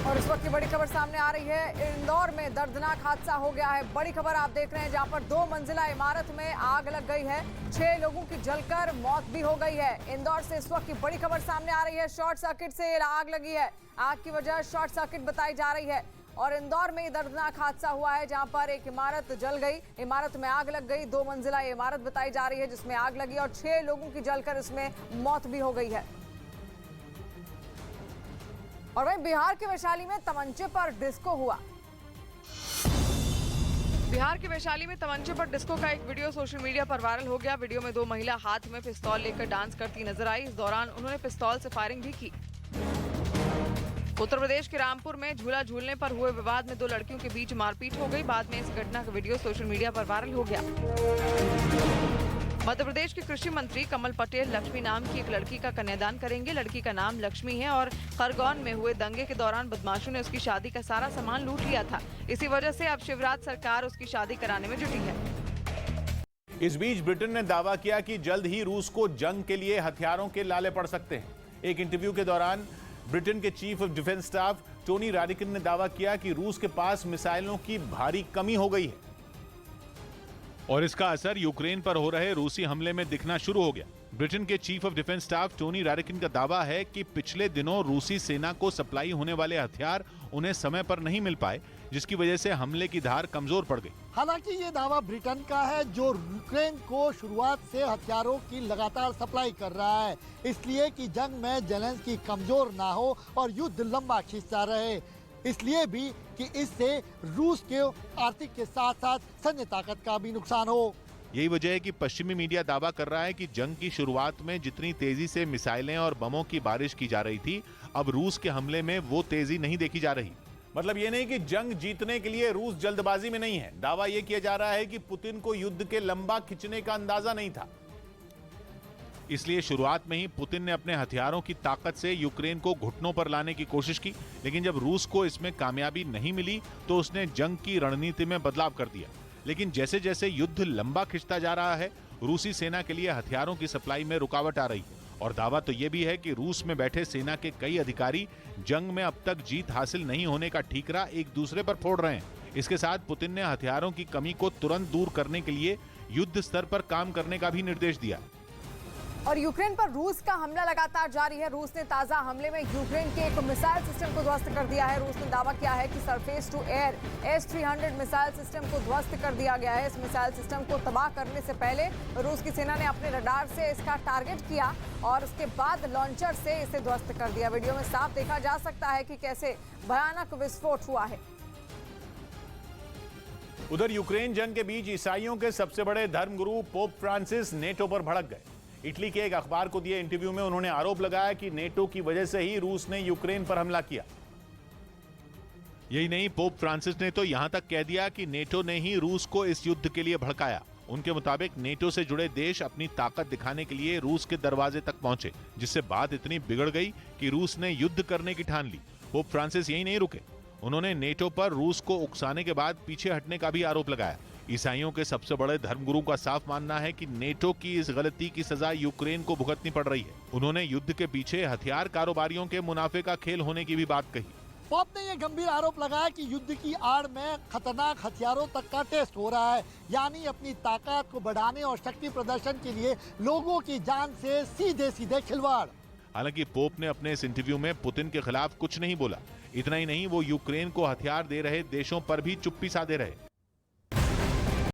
और इस वक्त की बड़ी खबर सामने आ रही है। इंदौर में दर्दनाक हादसा हो गया है। बड़ी खबर आप देख रहे हैं, जहां पर 2 मंजिला इमारत में आग लग गई है। 6 लोगों की जलकर मौत भी हो गई है। इंदौर से इस वक्त की बड़ी खबर सामने आ रही है। शॉर्ट सर्किट से आग लगी है। आग की वजह शॉर्ट सर्किट बताई जा रही है। और इंदौर में दर्दनाक हादसा हुआ है, जहां पर एक इमारत जल गई, इमारत में आग लग गई। 2 मंजिला इमारत बताई जा रही है जिसमें आग लगी और 6 लोगों की जलकर इसमें मौत भी हो गई है। और वहीं बिहार के वैशाली में तमंचे पर डिस्को हुआ। बिहार के वैशाली में तमंचे पर डिस्को का एक वीडियो सोशल मीडिया पर वायरल हो गया। वीडियो में 2 महिला हाथ में पिस्तौल लेकर डांस करती नजर आई। इस दौरान उन्होंने पिस्तौल से फायरिंग भी की। उत्तर प्रदेश के रामपुर में झूला झूलने पर हुए विवाद में 2 लड़कियों के बीच मारपीट हो गई। बाद में इस घटना का वीडियो सोशल मीडिया पर वायरल हो गया। मध्य प्रदेश के कृषि मंत्री कमल पटेल लक्ष्मी नाम की एक लड़की का कन्यादान करेंगे। लड़की का नाम लक्ष्मी है और खरगोन में हुए दंगे के दौरान बदमाशों ने उसकी शादी का सारा सामान लूट लिया था। इसी वजह से अब शिवराज सरकार उसकी शादी कराने में जुटी है। इस बीच ब्रिटेन ने दावा किया कि जल्द ही रूस को जंग के लिए हथियारों के लाले पड़ सकते हैं। एक इंटरव्यू के दौरान ब्रिटेन के chief of defence staff Tony Radakin ने दावा किया कि रूस के पास मिसाइलों की भारी कमी हो गई है और इसका असर यूक्रेन पर हो रहे रूसी हमले में दिखना शुरू हो गया। ब्रिटेन के chief of defence staff Tony Radakin का दावा है कि पिछले दिनों रूसी सेना को सप्लाई होने वाले हथियार उन्हें समय पर नहीं मिल पाए, जिसकी वजह से हमले की धार कमजोर पड़ गई। हालांकि ये दावा ब्रिटेन का है, जो यूक्रेन को शुरुआत से हथियारों की लगातार सप्लाई कर रहा है, इसलिए कि जंग में जेलेंस्की कमजोर ना हो और युद्ध लंबा खिंचता रहे, इसलिए भी कि इससे रूस के आर्थिक के साथ साथ सैन्य ताकत का भी नुकसान हो। यही वजह है कि पश्चिमी मीडिया दावा कर रहा है कि जंग की शुरुआत में जितनी तेजी से मिसाइलें और बमों की बारिश की जा रही थी, अब रूस के हमले में वो तेजी नहीं देखी जा रही। मतलब ये नहीं कि जंग जीतने के लिए रूस जल्दबाजी में नहीं है। दावा यह किया जा रहा है कि पुतिन को युद्ध के लंबा खिंचने का अंदाजा नहीं था, इसलिए शुरुआत में ही पुतिन ने अपने हथियारों की ताकत से यूक्रेन को घुटनों पर लाने की कोशिश की। लेकिन जब रूस को इसमें कामयाबी नहीं मिली तो उसने जंग की रणनीति में बदलाव कर दिया। लेकिन जैसे जैसे युद्ध लंबा खिंचता जा रहा है, रूसी सेना के लिए हथियारों की सप्लाई में रुकावट आ रही है। और दावा तो यह भी है कि रूस में बैठे सेना के कई अधिकारी जंग में अब तक जीत हासिल नहीं होने का ठीकरा एक दूसरे पर फोड़ रहे हैं। इसके साथ पुतिन ने हथियारों की कमी को तुरंत दूर करने के लिए युद्ध स्तर पर काम करने का भी निर्देश दिया। और यूक्रेन पर रूस का हमला लगातार जारी है। रूस ने ताजा हमले में यूक्रेन के एक मिसाइल सिस्टम को ध्वस्त कर दिया है। रूस ने दावा किया है कि surface to air S-300 missile system को ध्वस्त कर दिया गया है। इस मिसाइल सिस्टम को तबाह करने से पहले रूस की सेना ने अपने रडार से इसका टारगेट किया और उसके बाद लॉन्चर से इसे ध्वस्त कर दिया। वीडियो में साफ देखा जा सकता है कि कैसे भयानक विस्फोट हुआ है। उधर यूक्रेन जंग के बीच ईसाइयों के सबसे बड़े धर्मगुरु पोप फ्रांसिस नेटो पर भड़क गए। इटली के एक अखबार को दिए इंटरव्यू में उन्होंने आरोप लगाया कि नेटो की वजह से ही रूस ने यूक्रेन पर हमला किया। यही नहीं, पोप फ्रांसिस ने तो यहां तक कह दिया कि नेटो ने ही रूस को इस युद्ध के लिए भड़काया। उनके मुताबिक नेटो से जुड़े देश अपनी ताकत दिखाने के लिए रूस के दरवाजे तक पहुंचे, जिससे बात इतनी बिगड़ गई कि रूस ने युद्ध करने की ठान ली। पोप फ्रांसिस यही नहीं रुके, उन्होंने नेटो पर रूस को उकसाने के बाद पीछे हटने का भी आरोप लगाया। ईसाइयों के सबसे बड़े धर्मगुरु का साफ मानना है कि नेटो की इस गलती की सजा यूक्रेन को भुगतनी पड़ रही है। उन्होंने युद्ध के पीछे हथियार कारोबारियों के मुनाफे का खेल होने की भी बात कही। पोप ने यह गंभीर आरोप लगाया कि युद्ध की आड़ में खतरनाक हथियारों तक का टेस्ट हो रहा है, यानी अपनी ताकत को बढ़ाने और शक्ति प्रदर्शन के लिए लोगों की जान से सीधे सीधे खिलवाड़। हालांकि पोप ने अपने इस इंटरव्यू में पुतिन के खिलाफ कुछ नहीं बोला। इतना ही नहीं, वो यूक्रेन को हथियार दे रहे देशों पर भी चुप्पी साधे रहे।